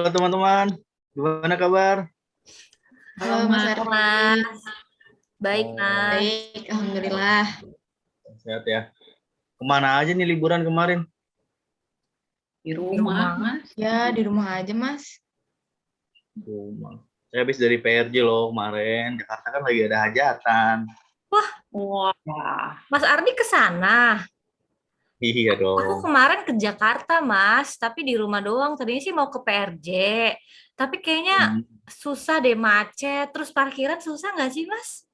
Halo teman-teman, gimana kabar? Halo Halo Mas Mas, Ardi, baik Oh, Mas. baik, Alhamdulillah. sehat ya. Kemana aja nih liburan kemarin? Di Di rumah rumah? Mas. Ya, di rumah aja Mas. Rumah. Saya habis dari PRJ loh kemarin. Jakarta kan lagi ada hajatan. Wah, Mas Ardi ke sana. Iya Aku dong. kemarin ke Jakarta, Mas, tapi di rumah doang. Tadinya sih mau ke PRJ, tapi kayaknya Hmm. susah deh, macet. Terus parkiran susah nggak sih, Mas?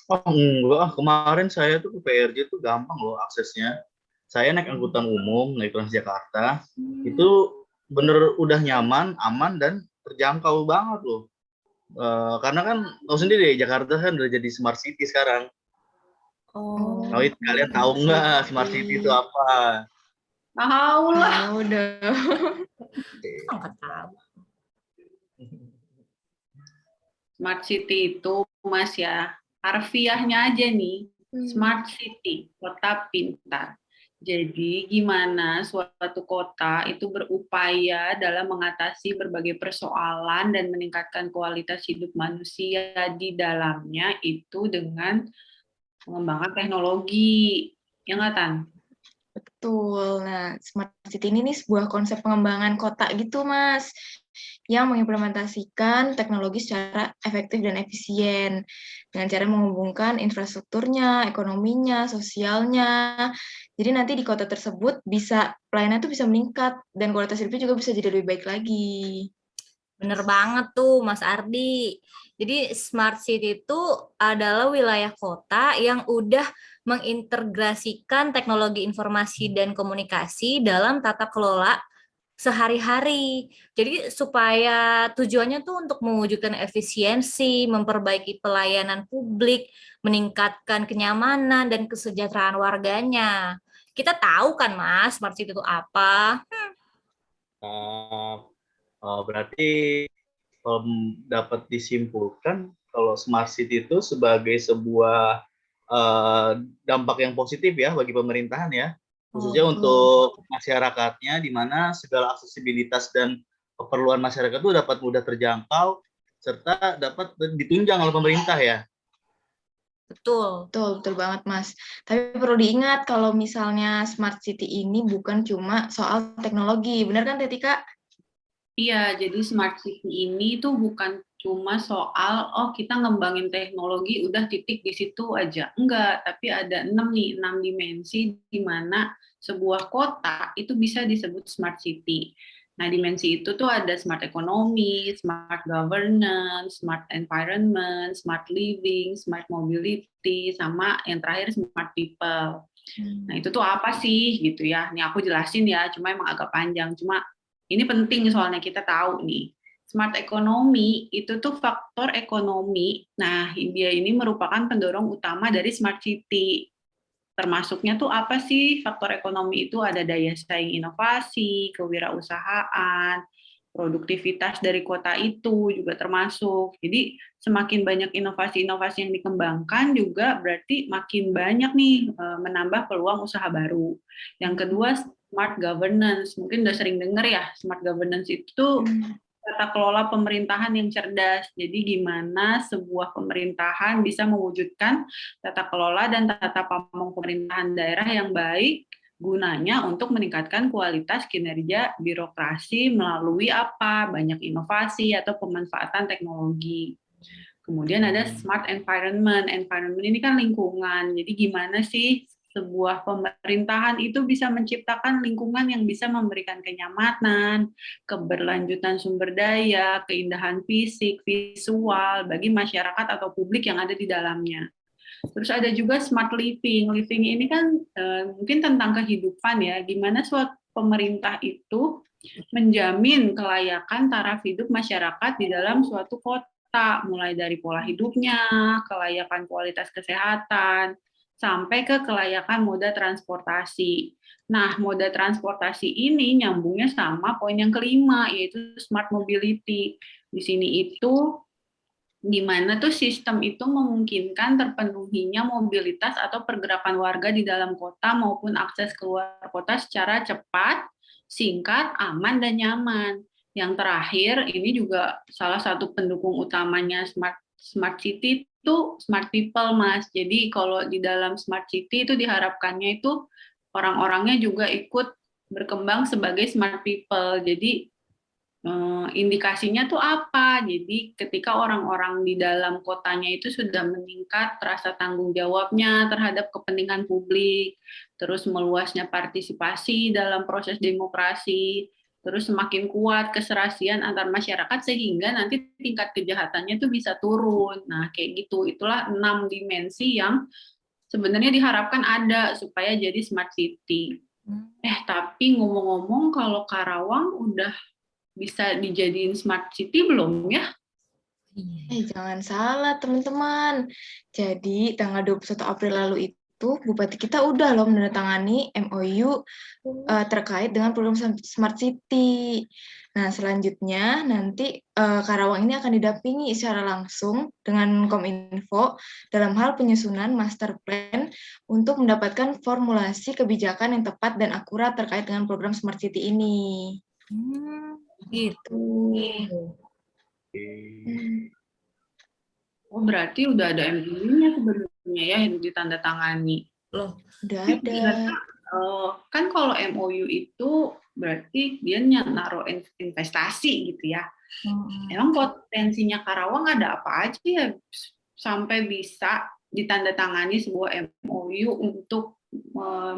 Oh enggak, kemarin saya tuh ke PRJ tuh gampang loh aksesnya. Saya naik angkutan umum, naik Transjakarta. Itu bener udah nyaman, aman, dan terjangkau banget loh. Karena kan tahu sendiri Jakarta kan udah jadi smart city sekarang. Oh, Nah, kalian tahu nggak smart city itu apa? tahu lah. Tahu dong. nggak tahu. Smart City itu Mas ya, harfiahnya aja nih. Smart City, kota pintar. Jadi gimana suatu kota itu berupaya dalam mengatasi berbagai persoalan dan meningkatkan kualitas hidup manusia di dalamnya itu dengan mengembangkan teknologi. Ya nggak, Tan? Betul. Nah, Smart City ini nih sebuah konsep pengembangan kota gitu, Mas, yang mengimplementasikan teknologi secara efektif dan efisien dengan cara menghubungkan infrastrukturnya, ekonominya, sosialnya. Jadi nanti di kota tersebut bisa pelayanan tuh bisa meningkat dan kualitas hidupnya juga bisa jadi lebih baik lagi. Bener banget tuh, Mas Ardi. Jadi Smart City itu adalah wilayah kota yang udah mengintegrasikan teknologi informasi dan komunikasi dalam tata kelola sehari-hari. Jadi supaya tujuannya tuh untuk mewujudkan efisiensi, memperbaiki pelayanan publik, meningkatkan kenyamanan dan kesejahteraan warganya. Kita tahu kan, Mas, Smart City itu apa? Oh, berarti dapat disimpulkan kalau smart city itu sebagai sebuah eh, dampak yang positif ya bagi pemerintahan ya, Oh, khususnya Betul. untuk masyarakatnya, di mana segala aksesibilitas dan keperluan masyarakat itu dapat mudah terjangkau serta dapat ditunjang oleh pemerintah ya. betul. Betul, betul banget, Mas. Tapi perlu diingat kalau misalnya Smart City ini bukan cuma soal teknologi. Benar kan, Tetika? Iya, jadi smart city ini tuh bukan cuma soal kita ngembangin teknologi udah titik di situ aja. Enggak, tapi ada 6 dimensi di mana sebuah kota itu bisa disebut smart city. Nah, dimensi itu tuh ada smart economy, smart governance, smart environment, smart living, smart mobility, sama yang terakhir smart people. Nah, itu tuh apa sih gitu ya. Nih aku jelasin ya, cuma emang agak panjang. Cuma ini penting soalnya kita tahu nih. Smart economy itu tuh faktor ekonomi. Nah, dia ini merupakan pendorong utama dari smart city. Termasuknya tuh apa sih faktor ekonomi itu? Ada daya saing inovasi, kewirausahaan, produktivitas dari kota itu juga termasuk. Jadi semakin banyak inovasi-inovasi yang dikembangkan juga berarti makin banyak nih menambah peluang usaha baru. Yang kedua, smart governance. Mungkin udah sering dengar ya, smart governance itu tata kelola pemerintahan yang cerdas. Jadi gimana sebuah pemerintahan bisa mewujudkan tata kelola dan tata pamong pemerintahan daerah yang baik gunanya untuk meningkatkan kualitas kinerja birokrasi melalui apa? Banyak inovasi atau pemanfaatan teknologi. Kemudian ada smart environment. Environment ini kan lingkungan. Jadi gimana sih sebuah pemerintahan itu bisa menciptakan lingkungan yang bisa memberikan kenyamanan, keberlanjutan sumber daya, keindahan fisik, visual bagi masyarakat atau publik yang ada di dalamnya. Terus ada juga smart living. Living ini kan mungkin tentang kehidupan ya. Gimana suatu pemerintah itu menjamin kelayakan taraf hidup masyarakat di dalam suatu kota, mulai dari pola hidupnya, kelayakan kualitas kesehatan, sampai ke kelayakan moda transportasi. Nah, moda transportasi ini nyambungnya sama poin yang kelima, yaitu smart mobility. Di sini itu di mana tuh sistem itu memungkinkan terpenuhinya mobilitas atau pergerakan warga di dalam kota maupun akses keluar kota secara cepat, singkat, aman, dan nyaman. yang terakhir, ini juga salah satu pendukung utamanya Smart City itu smart people, Mas. Jadi kalau di dalam Smart City itu diharapkannya itu orang-orangnya juga ikut berkembang sebagai smart people. Jadi indikasinya tuh apa? Jadi ketika orang-orang di dalam kotanya itu sudah meningkat rasa tanggung jawabnya terhadap kepentingan publik, terus meluasnya partisipasi dalam proses demokrasi, terus semakin kuat keserasian antar masyarakat sehingga nanti tingkat kejahatannya tuh bisa turun. Nah, kayak gitu. Itulah 6 dimensi yang sebenarnya diharapkan ada supaya jadi smart city. Tapi ngomong-ngomong kalau Karawang udah bisa dijadiin smart city belum ya? Jangan salah teman-teman. Jadi tanggal 21 April lalu itu Bupati kita udah loh menandatangani MOU terkait dengan program Smart City. Nah, selanjutnya nanti Karawang ini akan didampingi secara langsung dengan Kominfo dalam hal penyusunan master plan untuk mendapatkan formulasi kebijakan yang tepat dan akurat terkait dengan program Smart City ini. Gitu. Oh, berarti udah ada MOU-nya sebenarnya ya yang ditandatangani. Loh, udah ada. Kan kalau MOU itu berarti dia naruh investasi gitu ya. Emang potensinya Karawang ada apa aja ya sampai bisa ditandatangani sebuah MOU untuk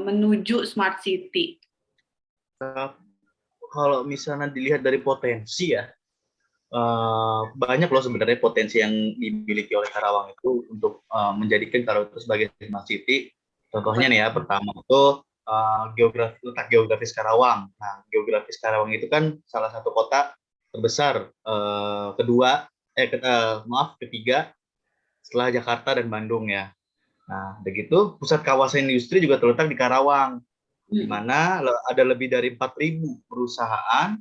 menuju smart city? Kalau misalnya dilihat dari potensi ya, banyak loh sebenarnya potensi yang dimiliki oleh Karawang itu untuk menjadikan Karawang itu sebagai smart city. Contohnya nih ya, pertama itu letak geografis Karawang. Nah, geografis Karawang itu kan salah satu kota terbesar ketiga setelah Jakarta dan Bandung ya. Nah, begitu pusat kawasan industri juga terletak di Karawang, di mana ada lebih dari 4.000 perusahaan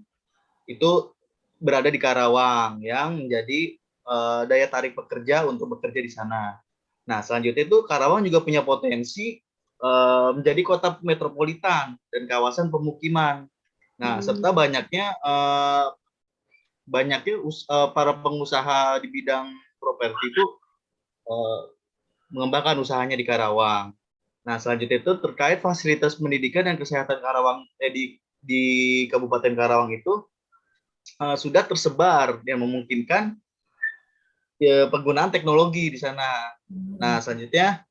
itu berada di Karawang yang menjadi daya tarik pekerja untuk bekerja di sana. Nah, selanjutnya itu Karawang juga punya potensi menjadi kota metropolitan dan kawasan pemukiman. Nah, serta banyaknya para pengusaha di bidang properti itu mengembangkan usahanya di Karawang. Nah, selanjutnya itu terkait fasilitas pendidikan dan kesehatan Karawang di Kabupaten Karawang itu sudah tersebar yang memungkinkan penggunaan teknologi di sana. Nah, selanjutnya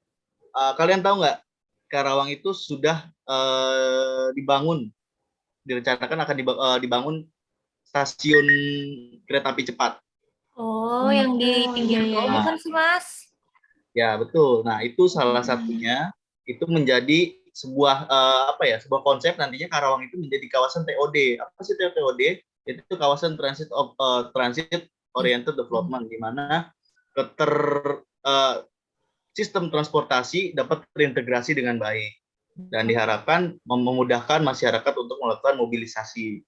kalian tahu nggak Karawang itu sudah direncanakan akan dibangun stasiun kereta api cepat. Oh, yang di pinggir tol bukan sih, Mas? Ya, betul. Nah, itu salah satunya itu menjadi sebuah sebuah konsep nantinya Karawang itu menjadi kawasan TOD. Apa sih TOD? Itu kawasan transit oriented development, di mana sistem transportasi dapat terintegrasi dengan baik dan diharapkan memudahkan masyarakat untuk melakukan mobilisasi.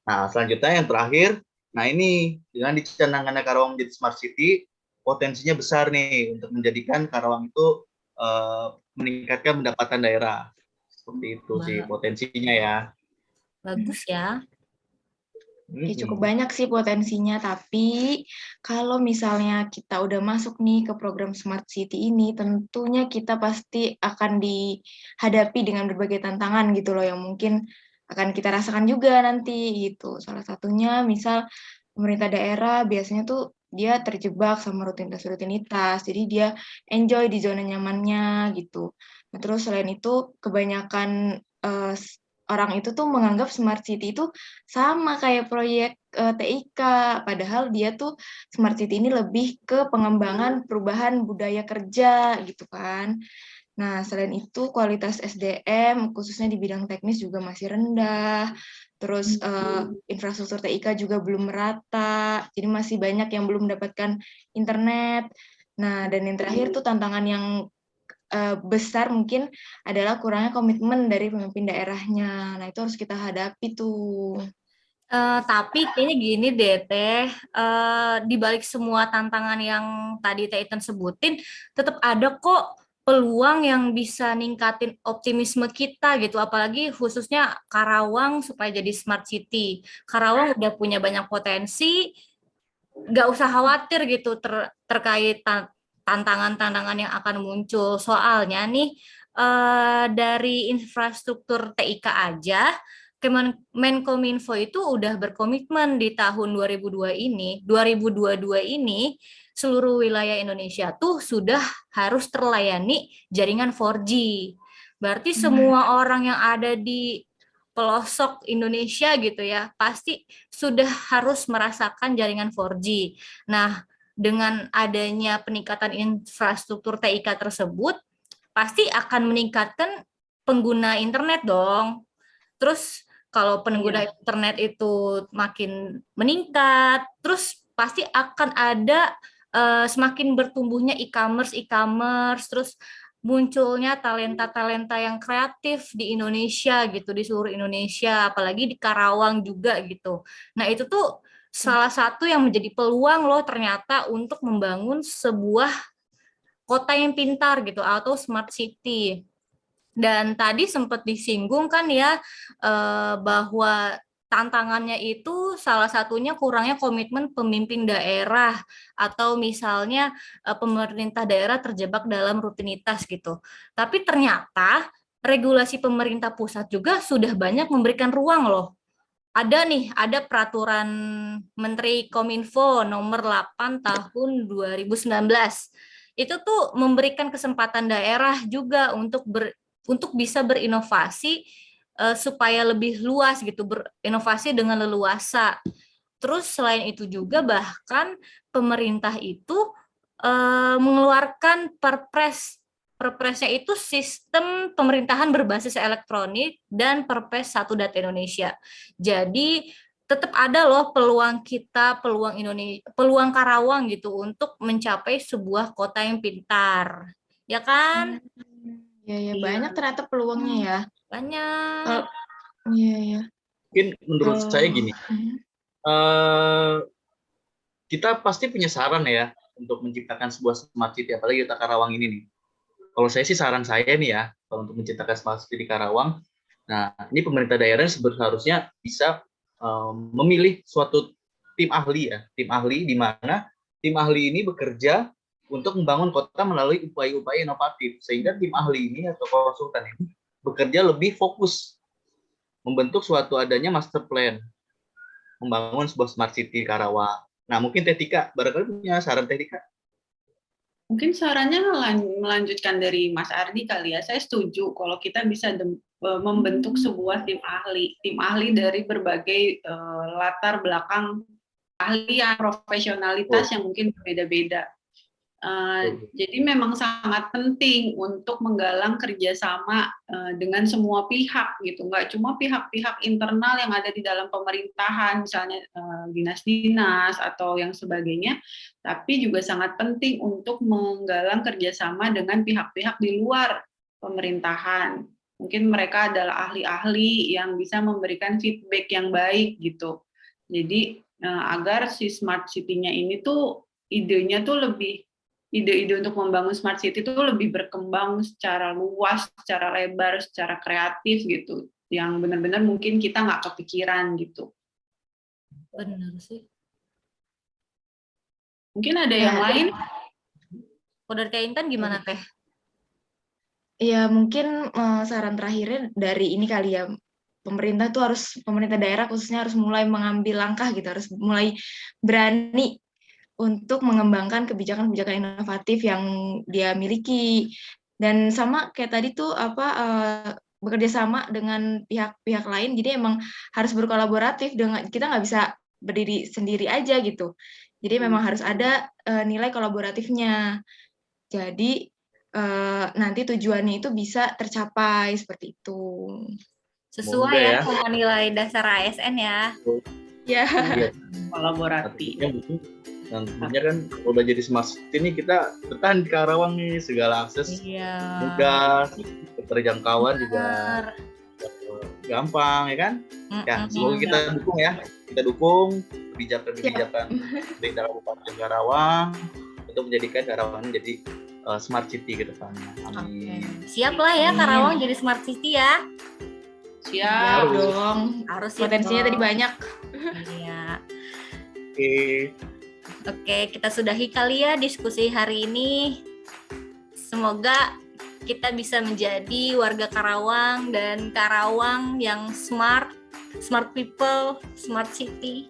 Nah, selanjutnya yang terakhir, nah ini dengan dicanangkannya Karawang menjadi smart city, potensinya besar nih untuk menjadikan Karawang itu meningkatkan pendapatan daerah. Seperti itu sih potensinya ya. Bagus ya. Cukup banyak sih potensinya, tapi kalau misalnya kita udah masuk nih ke program Smart City ini, tentunya kita pasti akan dihadapi dengan berbagai tantangan gitu loh, yang mungkin akan kita rasakan juga nanti gitu. Salah satunya misal pemerintah daerah biasanya tuh dia terjebak sama rutinitas, jadi dia enjoy di zona nyamannya gitu. Nah, terus selain itu kebanyakan orang itu tuh menganggap smart city itu sama kayak proyek TIK, padahal dia tuh smart city ini lebih ke pengembangan perubahan budaya kerja gitu kan. Nah, selain itu kualitas SDM khususnya di bidang teknis juga masih rendah. Terus infrastruktur TIK juga belum merata, jadi masih banyak yang belum mendapatkan internet. Nah, dan yang terakhir tuh tantangan yang besar mungkin adalah kurangnya komitmen dari pemimpin daerahnya. Nah, itu harus kita hadapi tuh. Tapi kayaknya gini deh, Teh. Di balik semua tantangan yang tadi Teh Iten sebutin, tetap ada kok peluang yang bisa ningkatin optimisme kita gitu, apalagi khususnya Karawang supaya jadi smart city. Karawang udah punya banyak potensi, nggak usah khawatir gitu terkait tantangan-tantangan yang akan muncul. Soalnya nih dari infrastruktur TIK aja, Menkominfo itu udah berkomitmen di tahun 2022 ini, seluruh wilayah Indonesia tuh sudah harus terlayani jaringan 4G. Berarti semua orang yang ada di pelosok Indonesia gitu ya, pasti sudah harus merasakan jaringan 4G. Nah, dengan adanya peningkatan infrastruktur TIK tersebut, pasti akan meningkatkan pengguna internet dong. Terus kalau pengguna internet itu makin meningkat, terus pasti akan ada semakin bertumbuhnya e-commerce, terus munculnya talenta-talenta yang kreatif di Indonesia gitu, di seluruh Indonesia, apalagi di Karawang juga gitu. Nah, itu tuh salah satu yang menjadi peluang loh ternyata untuk membangun sebuah kota yang pintar gitu atau smart city. Dan tadi sempat disinggung kan ya bahwa tantangannya itu salah satunya kurangnya komitmen pemimpin daerah atau misalnya pemerintah daerah terjebak dalam rutinitas gitu. Tapi ternyata regulasi pemerintah pusat juga sudah banyak memberikan ruang loh. Ada peraturan Menteri Kominfo nomor 8 tahun 2019. Itu tuh memberikan kesempatan daerah juga untuk bisa berinovasi supaya lebih luas gitu, berinovasi dengan leluasa. Terus selain itu juga bahkan pemerintah itu mengeluarkan Perpresnya itu sistem pemerintahan berbasis elektronik dan Perpres 1 Data Indonesia. Jadi tetap ada loh peluang kita, peluang Indonesia, peluang Karawang gitu untuk mencapai sebuah kota yang pintar. Ya kan? Ya, banyak ternyata peluangnya ya. Banyak. Iya. Mungkin menurut saya gini, kita pasti punya saran ya untuk menciptakan sebuah smart city, apalagi kota Karawang ini nih. Kalau saya sih saran saya nih ya, kalau untuk menciptakan smart city di Karawang, nah ini pemerintah daerah seharusnya bisa memilih suatu tim ahli ya, tim ahli di mana tim ahli ini bekerja untuk membangun kota melalui upaya-upaya inovatif, sehingga tim ahli ini atau konsultan ini bekerja lebih fokus membentuk suatu adanya master plan, membangun sebuah smart city Karawang. Nah mungkin Tetika, barangkali punya saran Tetika? Mungkin sarannya melanjutkan dari Mas Ardi kali ya. Saya setuju kalau kita bisa membentuk sebuah tim ahli dari berbagai latar belakang ahli yang profesionalitas yang mungkin berbeda-beda. Jadi memang sangat penting untuk menggalang kerjasama dengan semua pihak gitu, nggak cuma pihak-pihak internal yang ada di dalam pemerintahan, misalnya dinas-dinas atau yang sebagainya, tapi juga sangat penting untuk menggalang kerjasama dengan pihak-pihak di luar pemerintahan. Mungkin mereka adalah ahli-ahli yang bisa memberikan feedback yang baik gitu. Jadi agar si smart city-nya ini tuh ide untuk membangun smart city itu lebih berkembang secara luas, secara lebar, secara kreatif gitu, yang benar-benar mungkin kita nggak kepikiran gitu. Benar sih. Mungkin ada yang lain? Kalau dari Teh Intan gimana Teh? Ya mungkin saran terakhirnya dari ini kali ya, pemerintah daerah khususnya harus mulai mengambil langkah gitu, harus mulai berani untuk mengembangkan kebijakan-kebijakan inovatif yang dia miliki. Dan sama kayak tadi tuh bekerja sama dengan pihak-pihak lain, jadi emang harus berkolaboratif, dengan kita nggak bisa berdiri sendiri aja gitu. Jadi memang harus ada nilai kolaboratifnya. Jadi nanti tujuannya itu bisa tercapai seperti itu. Sesuai ya sama nilai dasar ASN ya. Ya. Kolaboratif. Dan tentunya kan kalau udah jadi smart city nih, kita bertahan di Karawang nih, segala akses mudah, keterjangkauan juga gampang ya kan. Ya semoga kita dukung ya, kita dukung kebijakan dari Kabupaten Karawang untuk menjadikan Karawang jadi smart city ke depannya. Amin. Siap lah ya Karawang jadi smart city ya. Siap. Harus. dong. Harus siap Potensinya dong. tadi banyak. Iya. Oke. Oke, kita sudahi kali ya diskusi hari ini. Semoga kita bisa menjadi warga Karawang dan Karawang yang smart people, smart city.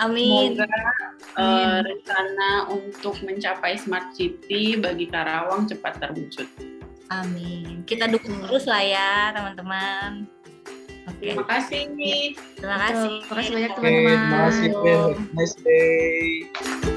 Amin. Semoga rencana untuk mencapai smart city bagi Karawang cepat terwujud. Amin. Kita dukung terus lah ya teman-teman. Oke, Terima kasih. terima kasih. Terima kasih banyak Oke, teman-teman. terima kasih. Nice day.